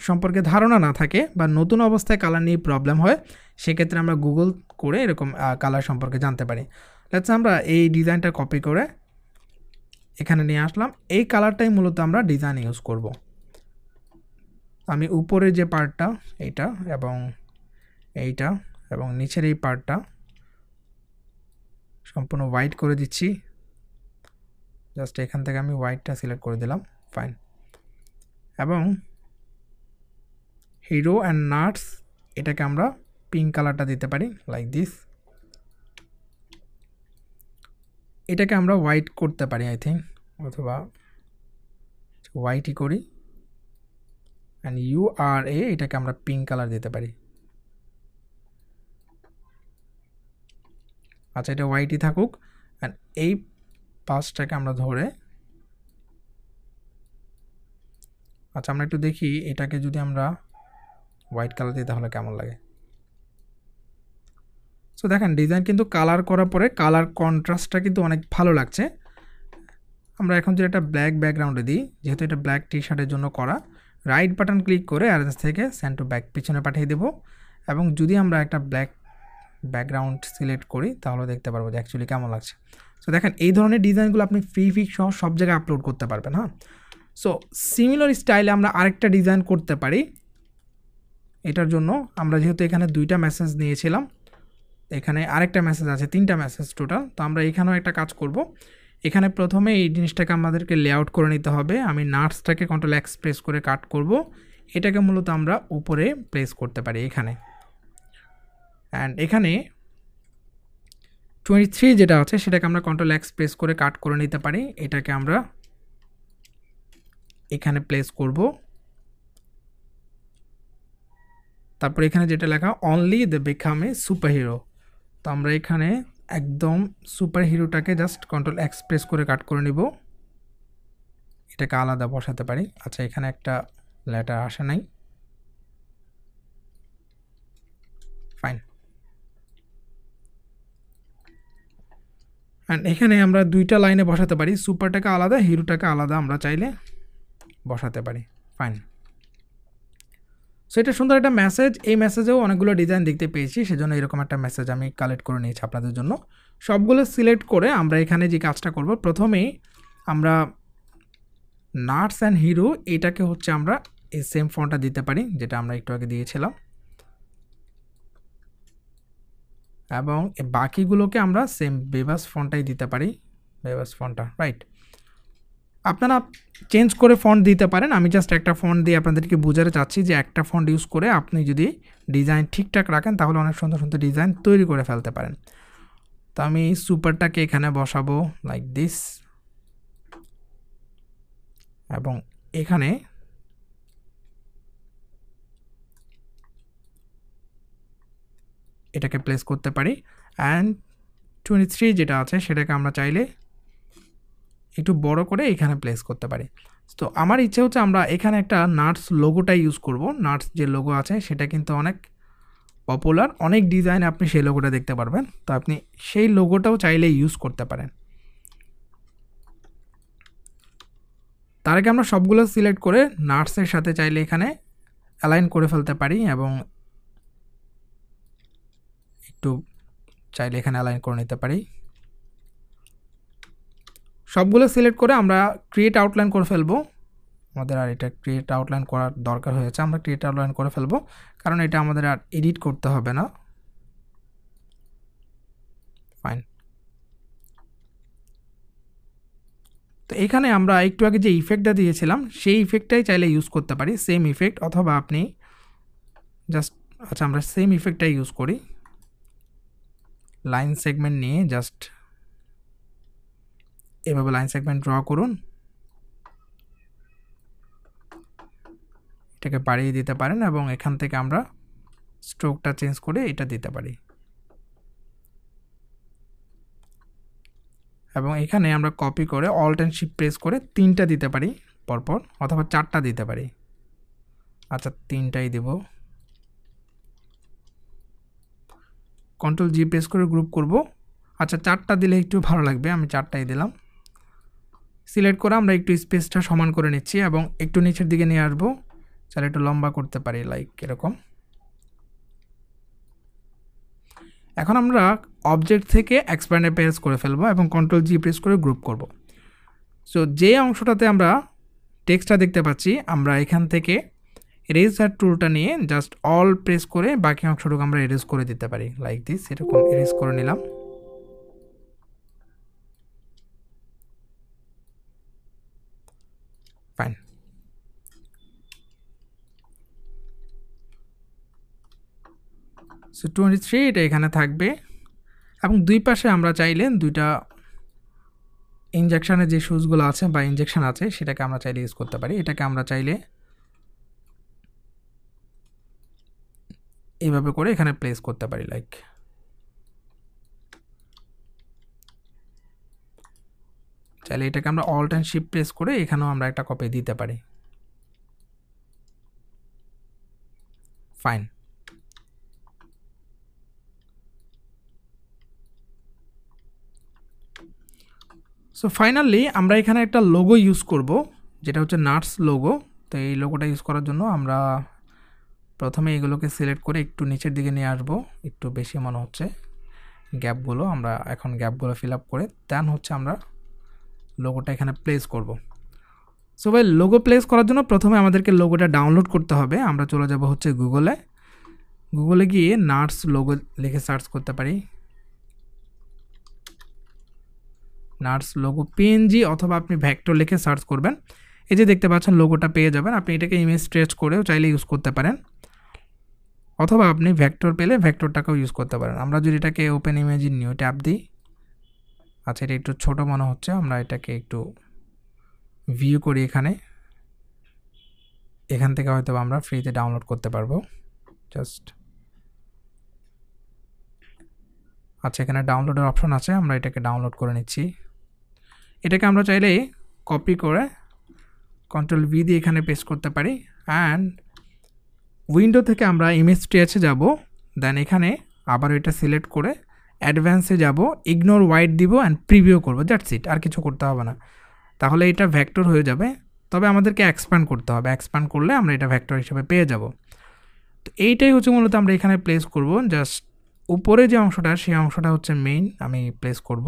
সম্পর্কে ধারণা না থাকে বা নতুন অবস্থায় কালার নিয়ে প্রবলেম হয়, সেক্ষেত্রে আমরা গুগল করে এরকম কালার সম্পর্কে জানতে পারি। লেটস আমরা এই ডিজাইনটা কপি করে এখানে নিয়ে আসলাম। এই কালারটাই মূলত আমরা ডিজাইন ইউজ করব। আমি উপরে যে পার্টটা এইটা এবং এইটা এবং নিচের এই পার্টটা সম্পূর্ণ হোয়াইট করে দিচ্ছি। জাস্ট এখান থেকে আমি হোয়াইটটা সিলেক্ট করে দিলাম, ফাইন। এবং হিরো অ্যান্ড নাটস এটাকে আমরা পিঙ্ক কালারটা দিতে পারি লাইক দিস। এটাকে আমরা হোয়াইট করতে পারি আই থিঙ্ক, অথবা হোয়াইটই করি। অ্যান্ড URA এটাকে আমরা পিঙ্ক কালার দিতে পারি। আচ্ছা, এটা হোয়াইটই থাকুক। অ্যান্ড এই পাশটাকে আমরা ধরে, আচ্ছা আমরা একটু দেখি এটাকে যদি আমরা হোয়াইট কালার দিই তাহলে কেমন লাগে। সো দেখেন ডিজাইন কিন্তু কালার করার পরে কালার কন্ট্রাস্টটা কিন্তু অনেক ভালো লাগছে। আমরা এখন যদি একটা ব্ল্যাক ব্যাকগ্রাউন্ডে দিই, যেহেতু এটা ব্ল্যাক টি শার্টের জন্য করা, রাইট বাটন ক্লিক করে অ্যারেঞ্জ থেকে সেন্ড টু ব্যাক পিছনে পাঠিয়ে দেব। এবং যদি আমরা একটা ব্ল্যাক ব্যাকগ্রাউন্ড সিলেক্ট করি তাহলে দেখতে পারবো যে অ্যাকচুয়ালি কেমন লাগছে। সো দেখেন এই ধরনের ডিজাইনগুলো আপনি ফ্রি পিক সহ সব জায়গায় আপলোড করতে পারবেন। হ্যাঁ, সো সিমিলার স্টাইলে আমরা আরেকটা ডিজাইন করতে পারি। এটার জন্য আমরা যেহেতু এখানে দুইটা মেসেজ নিয়েছিলাম, এখানে আরেকটা মেসেজ আছে, তিনটা মেসেজ টোটাল। তো আমরা এখানেও একটা কাজ করব। এখানে প্রথমে এই জিনিসটাকে আমাদেরকে লেআউট করে নিতে হবে। আমি নাটসটাকে কন্ট্রোল এক্স প্রেস করে কাট করব। এটাকে মূলত আমরা উপরে প্লেস করতে পারি এখানে। অ্যান্ড এখানে 23 যেটা আছে সেটাকে আমরা কন্ট্রোল এক্স প্রেস করে কাট করে নিতে পারি। এটাকে আমরা এখানে প্লেস করব। তারপর এখানে যেটা লেখা only the become a superhero, তো আমরা এখানে একদম সুপার হিরোটাকে জাস্ট কন্ট্রোল এক্স প্রেস করে কাট করে নিব। এটাকে আলাদা বসাতে পারি। আচ্ছা, এখানে একটা লেটার আসে নাই, ফাইন। অ্যান্ড এখানে আমরা দুইটা লাইনে বসাতে পারি, সুপারটাকে আলাদা, হিরোটাকে আলাদা আমরা চাইলে বসাতে পারি, ফাইন। সো এটা সুন্দর একটা মেসেজ। এই মেসেজেও অনেকগুলো ডিজাইন দেখতে পেয়েছি, সেজন্য এরকম একটা মেসেজ আমি কালেক্ট করে নিয়েছি আপনাদের জন্য। সবগুলো সিলেক্ট করে আমরা এখানে যে কাজটা করব, প্রথমেই আমরা নাটস অ্যান্ড হিরো এটাকে হচ্ছে আমরা এই সেম ফন্টটা দিতে পারি যেটা আমরা একটু আগে দিয়েছিলাম, এবং বাকিগুলোকে আমরা সেম বেবাস ফন্টটাই দিতে পারি, বেবাস ফন্টটা, রাইট। আপনারা চেঞ্জ করে ফন্ট দিতে পারেন। আমি জাস্ট একটা ফন্ট দিয়ে আপনাদেরকে বোঝাতে চাচ্ছি যে একটা ফন্ট ইউজ করে আপনি যদি ডিজাইন ঠিকঠাক রাখেন তাহলে অনেক সুন্দর সুন্দর ডিজাইন তৈরি করে ফেলতে পারেন। তো আমি সুপারটাকে এখানে বসাবো লাইক দিস, এবং এখানে এটাকে প্লেস করতে পারি। অ্যান্ড 23 যেটা আছে সেটাকে আমরা চাইলে একটু বড় করে এখানে প্লেস করতে পারি। তো আমার ইচ্ছে হচ্ছে আমরা এখানে একটা নাটস লোগোটা ইউজ করব। নাটস যে লোগো আছে সেটা কিন্তু অনেক পপুলার, অনেক ডিজাইনে আপনি সেই লোগোটা দেখতে পারবেন। তো আপনি সেই লোগোটাও চাইলে ইউজ করতে পারেন। তার আগে আমরা সবগুলো সিলেক্ট করে নাটসের সাথে চাইলে এখানে অ্যালাইন করে ফেলতে পারি, এবং একটু চাইলে এখানে অ্যালাইন করে নিতে পারি। সবগুলো সিলেক্ট করে আমরা ক্রিয়েট আউটলাইন করে ফেলবো। আমাদের আর এটা ক্রিয়েট আউটলাইন করার দরকার হয়েছে, আমরা ক্রিয়েট আউটলাইন করে ফেলবো, কারণ এটা আমাদের আর এডিট করতে হবে না, ফাইন। তো এখানে আমরা একটু আগে যে ইফেক্টটা দিয়েছিলাম সেই ইফেক্টটাই চাইলে ইউজ করতে পারি, সেম ইফেক্ট, অথবা আপনি জাস্ট আচ্ছা আমরা সেম ইফেক্টটাই ইউজ করি। লাইন সেগমেন্ট নিয়ে জাস্ট এভাবে লাইন সেগমেন্ট ড্র করুন, এটাকে বাড়িয়ে দিতে পারেন এবং এখান থেকে আমরা স্ট্রোকটা চেঞ্জ করে এটা দিতে পারি এবং এখানে আমরা কপি করে অল্ট অ্যান্ড শিফট প্রেস করে 3টা দিতে পারি পরপর, অথবা 4টা দিতে পারি। আচ্ছা 3টাই দেব। কন্ট্রোল জি প্রেস করে গ্রুপ করব। আচ্ছা 4টা দিলে একটু ভালো লাগবে, আমি 4টাই দিলাম। সিলেক্ট করে আমরা একটু স্পেসটা সমান করে নিচ্ছি এবং একটু নিচের দিকে নিয়ে আসবো, চাইলে একটু লম্বা করতে পারি লাইক এরকম। এখন আমরা অবজেক্ট থেকে এক্সপ্যান্ড প্রেস করে ফেলবো এবং কন্ট্রোল জি প্রেস করে গ্রুপ করব। সো যে অংশটাতে আমরা টেক্সটটা দেখতে পাচ্ছি, আমরা এখান থেকে এরেজার টুলটা নিয়ে জাস্ট অল প্রেস করে বাকি অংশটুকু আমরা এরেজ করে দিতে পারি লাইক দিস, এরকম এরেজ করে নিলাম। ফাইন। সো 23 এটা এখানে থাকবে এবং দুই পাশে আমরা চাইলে দুইটা ইনজেকশনের যে শুজগুলো আছে বা ইনজেকশন আছে সেটাকে আমরা চাইলে ইউজ করতে পারি। এটাকে আমরা চাইলে এইভাবে করে এখানে প্লেস করতে পারি লাইক। চাইলে এটাকে আমরা অল্ট অ্যান্ড শিফট প্রেস করে এখানেও আমরা একটা কপি দিতে পারি। ফাইন। সো ফাইনালি আমরা এখানে একটা লোগো ইউজ করব, যেটা হচ্ছে নাটস লোগো। তো এই লোগোটা ইউজ করার জন্য আমরা প্রথমে এগুলোকে সিলেক্ট করে একটু নিচের দিকে নিয়ে আসবো, একটু বেশি মনে হচ্ছে গ্যাপগুলো, আমরা এখন গ্যাপগুলো ফিল আপ করে দেন হচ্ছে আমরা লোগোটা এখানে প্লেস করব। সো ভাই লোগো প্লেস করার জন্য প্রথমে আমাদেরকে লোগোটা ডাউনলোড করতে হবে। আমরা চলে যাব হচ্ছে গুগলে গিয়ে নাটস লোগো লিখে সার্চ করতে পারি, নাটস লোগো পিএনজি, অথবা আপনি ভেক্টর লিখে সার্চ করবেন। এই যে দেখতে পাচ্ছেন লোগোটা পেয়ে যাবেন। আপনি এটাকে ইমেজ স্ট্রেচ করেও চাইলে ইউজ করতে পারেন, অথবা আপনি ভেক্টর পেলে ভেক্টরটাকেও ইউজ করতে পারেন। আমরা যদি এটাকে open image in new tab দিই, আচ্ছা এটা একটু ছোট মনে হচ্ছে, আমরা এটাকে একটু ভিউ করি এখান থেকে হয়তো আমরা ফ্রিতে ডাউনলোড করতে পারবো জাস্ট। আচ্ছা এখানে ডাউনলোডের অপশন আছে, আমরা এটাকে ডাউনলোড করে নিচ্ছি। এটাকে আমরা চাইলে কপি করে কন্ট্রোল ভি দিয়ে এখানে পেস্ট করতে পারি অ্যান্ড উইন্ডো থেকে আমরা ইমেজ স্ট্রেচে যাব, দেন এখানে আবার এটা সিলেক্ট করে অ্যাডভান্সে যাব, ইগনোর হোয়াইট দিব অ্যান্ড প্রিভিউ করবো, দ্যাটস ইট, আর কিছু করতে হবে না। তাহলে এটা ভেক্টর হয়ে যাবে। তবে আমাদেরকে এক্সপ্যান্ড করতে হবে, এক্সপ্যান্ড করলে আমরা এটা ভেক্টর হিসেবে পেয়ে যাব। তো এইটাই হচ্ছে মূলত আমরা এখানে প্লেস করব। জাস্ট উপরে যে অংশটা সেই অংশটা হচ্ছে মেইন, আমি প্লেস করব।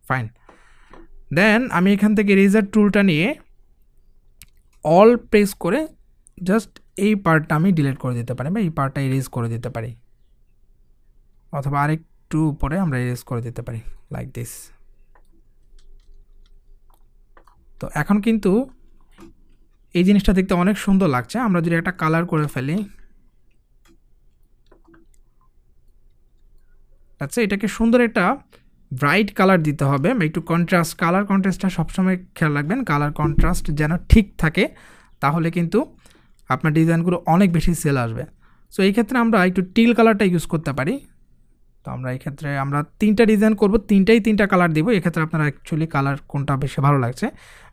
ফাইন। দেন আমি এখান থেকে এরেজার টুলটা নিয়ে অল প্রেস করে জাস্ট এই পার্টটা আমি ডিলিট করে দিতে পারি বা এই পার্টটা এরেজ করে দিতে পারি, অথবা আরেকটু উপরে আমরা এরেজ করে দিতে পারি লাইক দিস। তো এখন কিন্তু এই জিনিসটা দেখতে অনেক সুন্দর লাগছে। আমরা যদি একটা কালার করে ফেলি, আচ্ছা এটাকে সুন্দর একটা ব্রাইট কালার দিতে হবে, একটু কন্ট্রাস্ট, কালার কন্ট্রাস্টটা সবসময় খেয়াল রাখবেন, কালার কন্ট্রাস্ট যেন ঠিক থাকে, তাহলে কিন্তু আপনার ডিজাইনগুলো অনেক বেশি সেল আসবে। সো এই ক্ষেত্রে আমরা একটু টিল কালারটা ইউজ করতে পারি। তো আমরা এই ক্ষেত্রে আমরা 3টা ডিজাইন করব, 3টা কালার দিব। এক্ষেত্রে আপনারা অ্যাকচুয়ালি কালার কোনটা বেশি ভালো লাগছে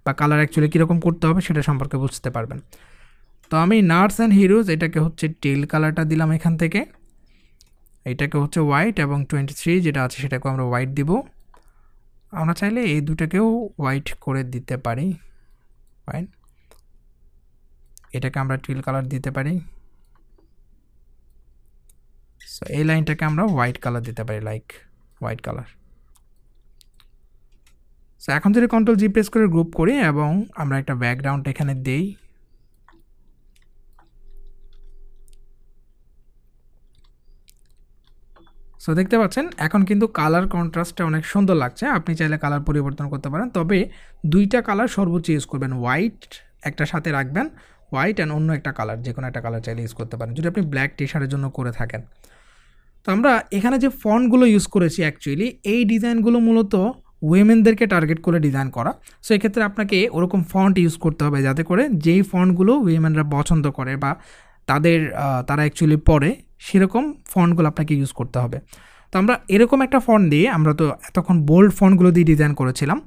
বা কালার অ্যাকচুয়ালি কীরকম করতে হবে সেটা সম্পর্কে বুঝতে পারবেন। তো আমি নাটস অ্যান্ড হিরোজ এটাকে হচ্ছে টিল কালারটা দিলাম এখান থেকে, এটাকে হচ্ছে হোয়াইট, এবং 23 যেটা আছে সেটাকে আমরা হোয়াইট দিব। আমরা চাইলে এই দুটাকেও হোয়াইট করে দিতে পারি। ফাইন, এটাকে আমরা টিল কালার দিতে পারি। সো এই লাইনটাকে আমরা হোয়াইট কালার দিতে পারি, লাইক হোয়াইট কালার। সো এখন যদি কন্ট্রোল জি প্রেস করে গ্রুপ করি এবং আমরা একটা ব্যাকগ্রাউন্ড এখানে দেই, সো দেখতে পাচ্ছেন এখন কিন্তু কালার কন্ট্রাস্টটা অনেক সুন্দর লাগছে। আপনি চাইলে কালার পরিবর্তন করতে পারেন, তবে দুইটা কালার সর্বোচ্চ ইউজ করবেন। হোয়াইট একটা সাথে রাখবেন, হোয়াইট অ্যান্ড অন্য একটা কালার, যে কোনো একটা কালার চাইলে ইউজ করতে পারেন যদি আপনি ব্ল্যাক টি শার্টের জন্য করে থাকেন। তো আমরা এখানে যে ফন্টগুলো ইউজ করেছি অ্যাকচুয়ালি এই ডিজাইনগুলো মূলত উইমেনদেরকে টার্গেট করে ডিজাইন করা। সো এক্ষেত্রে আপনাকে ওরকম ফন্ট ইউজ করতে হবে যাতে করে যেই ফন্টগুলো উইমেনরা পছন্দ করে বা তারা অ্যাকচুয়ালি পড়ে সেরকম ফন্টগুলো আপনাকে ইউজ করতে হবে। তো আমরা এরকম একটা ফন্ট দিয়ে, আমরা তো এতক্ষণ বোল্ড ফন্টগুলো দিয়ে ডিজাইন করেছিলাম,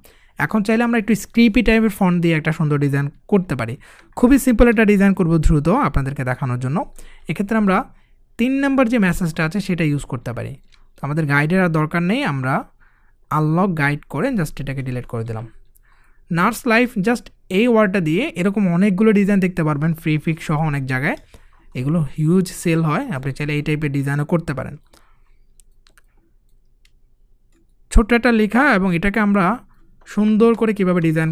এখন চাইলে আমরা একটু স্ক্রিপি টাইপের ফন্ট দিয়ে একটা সুন্দর ডিজাইন করতে পারি। খুবই সিম্পল একটা ডিজাইন করব দ্রুত আপনাদেরকে দেখানোর জন্য। এক্ষেত্রে আমরা 3 নাম্বার যে মেসেজটা আছে সেটা ইউজ করতে পারি। তো আমাদের গাইডের আর দরকার নেই, আমরা আনলক গাইড করে জাস্ট এটাকে ডিলিট করে দিলাম। নার্স লাইফ, জাস্ট এই ওয়ার্ডটা দিয়ে এরকম অনেকগুলো ডিজাইন দেখতে পারবেন ফ্রি পিক সহ অনেক জায়গায়, এগুলো হিউজ সেল হয়, আপনি চাইলে এই টাইপের ডিজাইনও করতে পারেন। ছোট্ট একটা লেখা এবং এটাকে আমরা সুন্দর করে কিভাবে ডিজাইন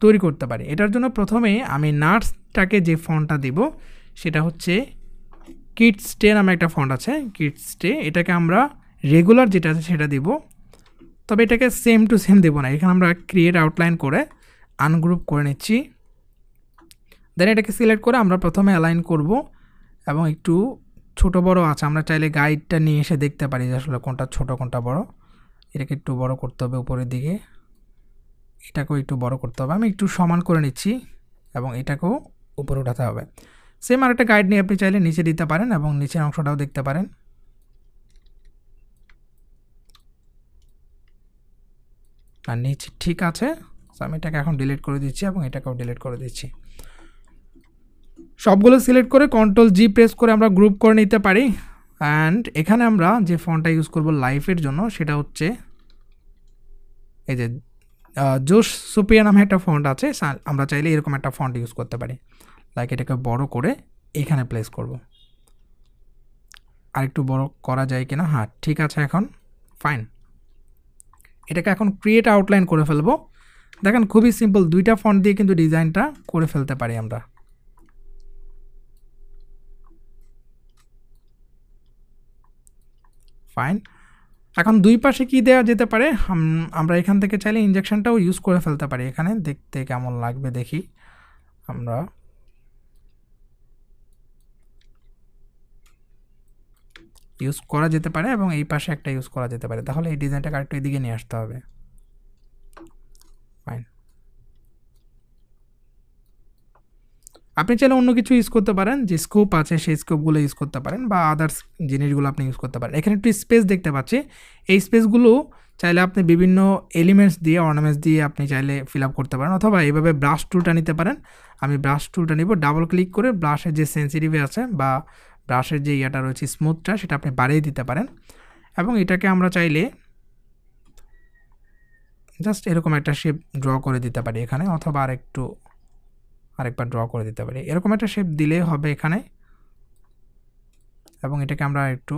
তৈরি করতে পারি, এটার জন্য প্রথমে আমি নার্সটাকে যে ফন্টটা দিব সেটা হচ্ছে কিডস ডে নামে একটা ফন্ট আছে, কিডস ডে। এটাকে আমরা রেগুলার যেটা আছে সেটা দিব, তবে এটাকে সেম টু সেম দেবো না। এখানে আমরা ক্রিয়েট আউটলাইন করে আনগ্রুপ করে নিচ্ছি, দেন এটাকে সিলেক্ট করে আমরা প্রথমে অ্যালাইন করব এবং একটু ছোট বড় আছে, আমরা চাইলে গাইডটা নিয়ে এসে দেখতে পারি যে আসলে কোনটা ছোট কোনটা বড়। এটাকে একটু বড় করতে হবে উপরের দিকে, এটাকেও একটু বড় করতে হবে, আমি একটু সমান করে নিচ্ছি এবং এটাকেও উপরে উঠাতে হবে। সেম আর একটা গাইড নিয়ে আপনি চাইলে নিচে দিতে পারেন এবং নিচের অংশটাও দেখতে পারেন। আর নিচে ঠিক আছে, আমি এটাকে এখন ডিলিট করে দিচ্ছি এবং এটাকেও ডিলিট করে দিচ্ছি। সবগুলো সিলেক্ট করে কন্ট্রোল জি প্রেস করে আমরা গ্রুপ করে নিতে পারি। অ্যান্ড এখানে আমরা যে ফন্টটা ইউজ করব লাইফের জন্য সেটা হচ্ছে এই যে জোশ সুপিয়া নামে একটা ফন্ট আছে, আমরা চাইলে এরকম একটা ফন্ট ইউজ করতে পারি। লাইক এটাকে বড় করে এখানে প্লেস করব, আর একটু বড় করা যায় কিনা, হ্যাঁ ঠিক আছে, এখন ফাইন। এটাকে এখন ক্রিয়েট আউটলাইন করে ফেলবো। দেখেন খুবই সিম্পল, দুইটা ফন্ট দিয়ে কিন্তু ডিজাইনটা করে ফেলতে পারি আমরা। ফাইন, এখন দুই পাশে কি দেওয়া যেতে পারে, আমরা এখান থেকে চাইলে ইনজেকশনটাও ইউজ করে ফেলতে পারি। এখানে দেখতে কেমন লাগবে দেখি, আমরা ইউজ করা যেতে পারে এবং এই পাশে একটা ইউজ করা যেতে পারে, তাহলে এই ডিজাইনটাকে আরেকটু এদিকে নিয়ে আসতে হবে। ফাইন, আপনি চাইলে অন্য কিছু ইউজ করতে পারেন, যে স্কোপ আছে সেই স্কোপগুলো ইউজ করতে পারেন বা আদার্স জিনিসগুলো আপনি ইউজ করতে পারেন। এখানে একটু স্পেস দেখতে পাচ্ছি, এই স্পেসগুলো চাইলে আপনি বিভিন্ন এলিমেন্টস দিয়ে, অর্নামেন্টস দিয়ে আপনি চাইলে ফিল আপ করতে পারেন, অথবা এইভাবে ব্রাশ টুলটা নিতে পারেন। আমি ব্রাশ টুলটা নিব, ডাবল ক্লিক করে ব্রাশের যে সেন্সিটিভ আছে বা ব্রাশের যে ইয়াটা রয়েছে স্মুথটা সেটা আপনি বাড়িয়ে দিতে পারেন এবং এটাকে আমরা চাইলে জাস্ট এরকম একটা শেপ ড্র করে দিতে পারি এখানে, অথবা আরেকবার ড্র করে দিতে পারি। এরকম একটা শেপ দিলেই হবে এখানে এবং এটাকে আমরা একটু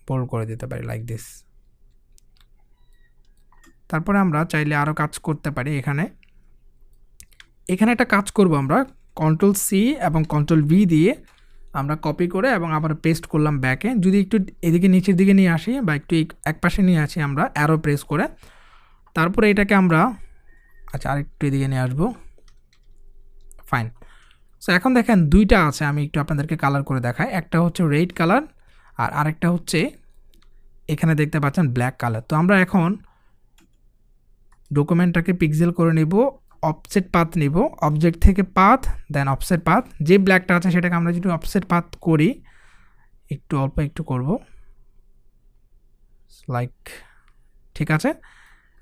বোল্ড করে দিতে পারি লাইক দিস। তারপরে আমরা চাইলে আরও কাজ করতে পারি। এখানে একটা কাজ করব, আমরা কন্ট্রোল সি এবং কন্ট্রোল ভি দিয়ে আমরা কপি করে এবং আবার পেস্ট করলাম ব্যাকে। যদি একটু এদিকে নিচের দিকে নিয়ে আসি বা একটু এক পাশে নিয়ে আসি আমরা অ্যারো প্রেস করে, তারপরে এটাকে আমরা আরেকটু এদিকে নিয়ে আসবো। ফাইন, সো এখন দেখেন দুইটা আছে, আমি একটু আপনাদেরকে কালার করে দেখাই। একটা হচ্ছে রেড কালার আর আরেকটা হচ্ছে এখানে দেখতে পাচ্ছেন ব্ল্যাক কালার। তো আমরা এখন ডকুমেন্টটাকে পিক্সেল করে নিব, অফসেট পাথ নিব, অবজেক্ট থেকে পাথ, দেন অফসেট পাথ। যে ব্ল্যাকটা আছে সেটাকে আমরা যদি অফসেট পাথ করি, একটু অল্প একটু করব লাইক, ঠিক আছে।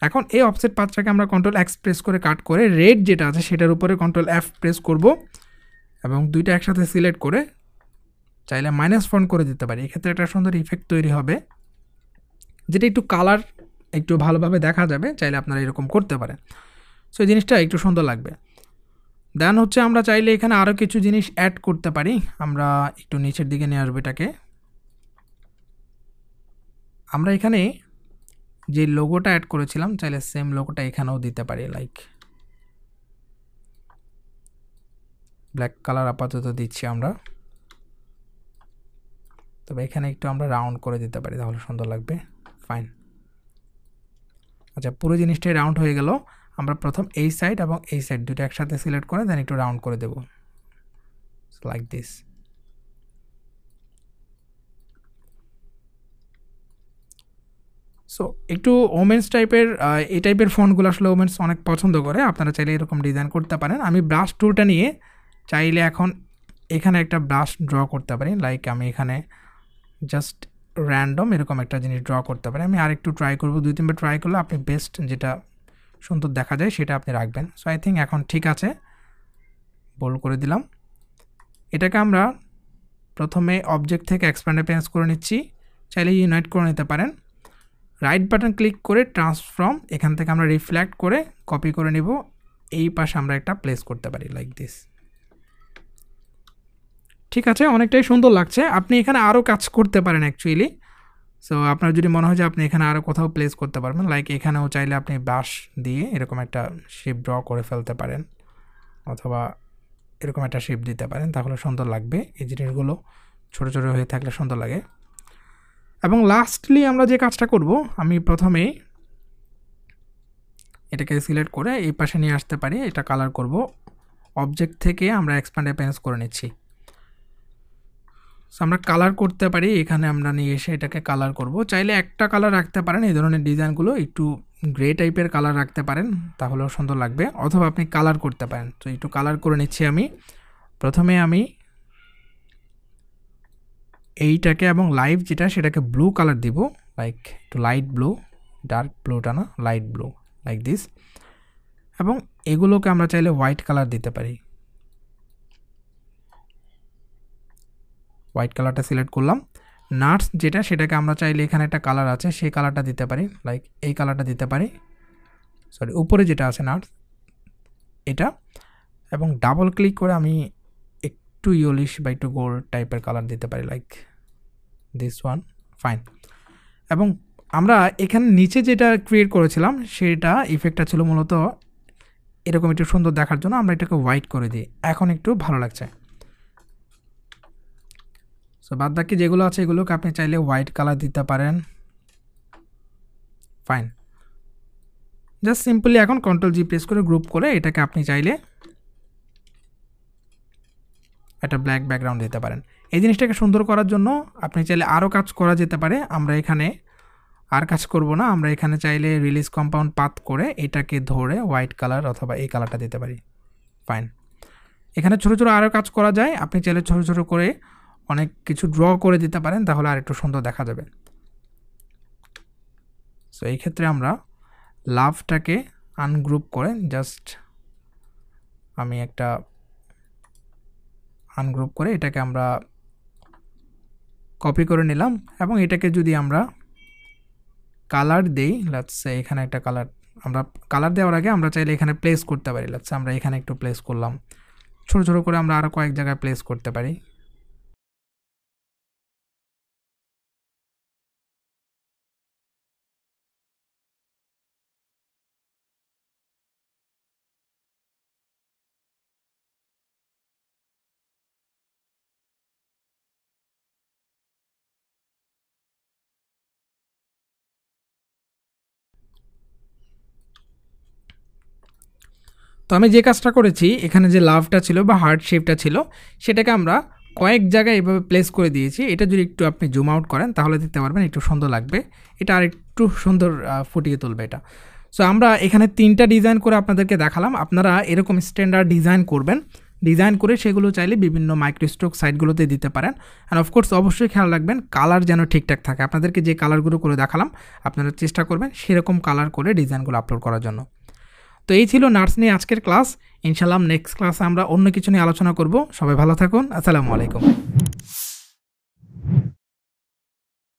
এখন এই অফসেট পাথটাকে আমরা কন্ট্রোল এক্স প্রেস করে কাট করে রেড যেটা আছে সেটার উপরে কন্ট্রোল এফ প্রেস করব এবং দুইটা একসাথে সিলেক্ট করে চাইলে মাইনাস ফন্ট করে দিতে পারি। এক্ষেত্রে একটা সুন্দর ইফেক্ট তৈরি হবে, যেটা একটু কালার একটু ভালোভাবে দেখা যাবে। চাইলে আপনারা এরকম করতে পারেন, সো এই জিনিসটা একটু সুন্দর লাগবে। দেন হচ্ছে আমরা চাইলে এখানে আরও কিছু জিনিস অ্যাড করতে পারি। আমরা একটু নিচের দিকে নিয়ে আসবো এটাকে। আমরা এখানে যে লোগোটা অ্যাড করেছিলাম চাইলে সেম লোগোটা এখানেও দিতে পারি, লাইক ব্ল্যাক কালার আপাতত দিচ্ছি আমরা। তবে এখানে একটু আমরা রাউন্ড করে দিতে পারি, তাহলে সুন্দর লাগবে। ফাইন। আচ্ছা, পুরো জিনিসটাই রাউন্ড হয়ে গেল। আমরা প্রথম এই সাইড এবং এই সাইড দুটো একসাথে সিলেক্ট করে দেন একটু রাউন্ড করে দেব, লাইক দিস। সো একটু ওমেন্স টাইপের, এই টাইপের ফন্টগুলো আসলে ওমেন্স অনেক পছন্দ করে, আপনারা চাইলে এরকম ডিজাইন করতে পারেন। আমি ব্রাশ টুলটা নিয়ে চাইলে এখন এখানে একটা ব্রাশ ড্র করতে পারি, লাইক আমি এখানে জাস্ট র্যান্ডম এরকম একটা জিনিস ড্র করতে পারি। আমি আরেকটু ট্রাই করব, 2-3 বার ট্রাই করলে আপনি বেস্ট যেটা সুন্দর দেখা যায় সেটা আপনি রাখবেন। সো আই থিঙ্ক এখন ঠিক আছে, বোল্ড করে দিলাম। এটাকে আমরা প্রথমে অবজেক্ট থেকে এক্সপ্যান্ড অ্যাপিয়ারেন্স করে নিচ্ছি, চাইলে ইউনাইট করে নিতে পারেন। রাইট বাটন ক্লিক করে ট্রান্সফর্ম, এখান থেকে আমরা রিফ্লেক্ট করে কপি করে নিব, এই পাশে আমরা একটা প্লেস করতে পারি লাইক দিস। ঠিক আছে, অনেকটাই সুন্দর লাগছে। আপনি এখানে আরও কাজ করতে পারেন অ্যাকচুয়ালি। সো আপনার যদি মনে হয় যে আপনি এখানে আরও কোথাও প্লেস করতে পারবেন, লাইক এখানেও চাইলে আপনি ব্রাশ দিয়ে এরকম একটা শেপ ড্র করে ফেলতে পারেন, অথবা এরকম একটা শেপ দিতে পারেন, তাহলে সুন্দর লাগবে। এই জিনিসগুলো ছোটো ছোটো হয়ে থাকলে সুন্দর লাগে। এবং লাস্টলি আমরা যে কাজটা করব, আমি প্রথমে এটাকে সিলেক্ট করে এই পাশে নিয়ে আসতে পারি, এটা কালার করব। অবজেক্ট থেকে আমরা এক্সপ্যান্ড অ্যাপিয়ারেন্স করে নিচ্ছি। সো আমরা কালার করতে পারি, এখানে আমরা নিয়ে এসে এটাকে কালার করব। চাইলে একটা কালার রাখতে পারেন, এই ধরনের ডিজাইনগুলো একটু গ্রে টাইপের কালার রাখতে পারেন, তাহলেও সুন্দর লাগবে। অথবা আপনি কালার করতে পারেন। তো একটু কালার করে নিচ্ছি আমি। প্রথমে আমি এইটাকে এবং লাইভ যেটা সেটাকে ব্লু কালার দিব, লাইক একটু লাইট ব্লু, ডার্ক ব্লুটা না, লাইট ব্লু, লাইক দিস। এবং এগুলোকে আমরা চাইলে হোয়াইট কালার দিতে পারি। হোয়াইট কালারটা সিলেক্ট করলাম। নাটস যেটা সেটাকে আমরা চাইলে এখানে একটা কালার আছে সেই কালারটা দিতে পারি, লাইক এই কালারটা দিতে পারি, সরি উপরে যেটা আছে নাটস এটা। এবং ডাবল ক্লিক করে আমি একটু ইয়েলিশ বা একটু গোল্ড টাইপের কালার দিতে পারি, লাইক দিস ওয়ান। ফাইন। এবং আমরা এখানে নিচে যেটা ক্রিয়েট করেছিলাম সেটা ইফেক্টটা ছিল মূলত এরকম একটু সুন্দর দেখার জন্য, আমরা এটাকে হোয়াইট করে দিই, এখন একটু ভালো লাগছে। সো বাদ বাকি যেগুলো আছে এগুলোকে আপনি চাইলে হোয়াইট কালার দিতে পারেন। ফাইন। জাস্ট সিম্পলি এখন Ctrl+G প্রেস করে গ্রুপ করে এটাকে আপনি চাইলে একটা ব্ল্যাক ব্যাকগ্রাউন্ড দিতে পারেন। এই জিনিসটাকে সুন্দর করার জন্য আপনি চাইলে আরও কাজ করা যেতে পারে। আমরা এখানে আর কাজ করব না, আমরা এখানে চাইলে রিলিজ কম্পাউন্ড পাথ করে এটাকে ধরে হোয়াইট কালার অথবা এই কালারটা দিতে পারি। ফাইন। এখানে ছোটো ছোটো আরও কাজ করা যায়, আপনি চাইলে ছোটো ছোটো করে অনেক কিছু ড্র করে দিতে পারেন, তাহলে আর একটু সুন্দর দেখা যাবে। সো এই ক্ষেত্রে আমরা লাভটাকে আনগ্রুপ করে জাস্ট আমি একটা আনগ্রুপ করে এটাকে আমরা কপি করে নিলাম। এবং এটাকে যদি আমরা কালার দেই, লেটস সে এখানে একটা কালার, আমরা কালার দেওয়ার আগে আমরা চাইলে এখানে প্লেস করতে পারি। লেটস সে আমরা এখানে একটু প্লেস করলাম, ছোটো ছোটো করে আমরা আরও কয়েক জায়গায় প্লেস করতে পারি। তো আমি যে কাজটা করেছি, এখানে যে লাভটা ছিল বা হার্ট শেপটা ছিল সেটাকে আমরা কয়েক জায়গায় এভাবে প্লেস করে দিয়েছি। এটা যদি একটু আপনি জুম আউট করেন তাহলে দেখতে পারবেন একটু সুন্দর লাগবে, এটা আর একটু সুন্দর ফুটিয়ে তুলবে এটা। সো আমরা এখানে 3টা ডিজাইন করে আপনাদেরকে দেখালাম। আপনারা এরকম স্ট্যান্ডার্ড ডিজাইন করবেন, ডিজাইন করে সেগুলো চাইলে বিভিন্ন মাইক্রোস্ট্রোক সাইটগুলোতে দিতে পারেন। অ্যান্ড অফকোর্স অবশ্যই খেয়াল রাখবেন কালার যেন ঠিকঠাক থাকে। আপনাদেরকে যে কালারগুলো করে দেখালাম আপনারা চেষ্টা করবেন সেরকম কালার করে ডিজাইনগুলো আপলোড করার জন্য। তো এই ছিল নাটস নিয়ে আজকের ক্লাস। ইনশাআল্লাহ নেক্সট ক্লাসে আমরা অন্য কিছু নিয়ে আলোচনা করব। সবাই ভালো থাকুন। আসসালামু আলাইকুম।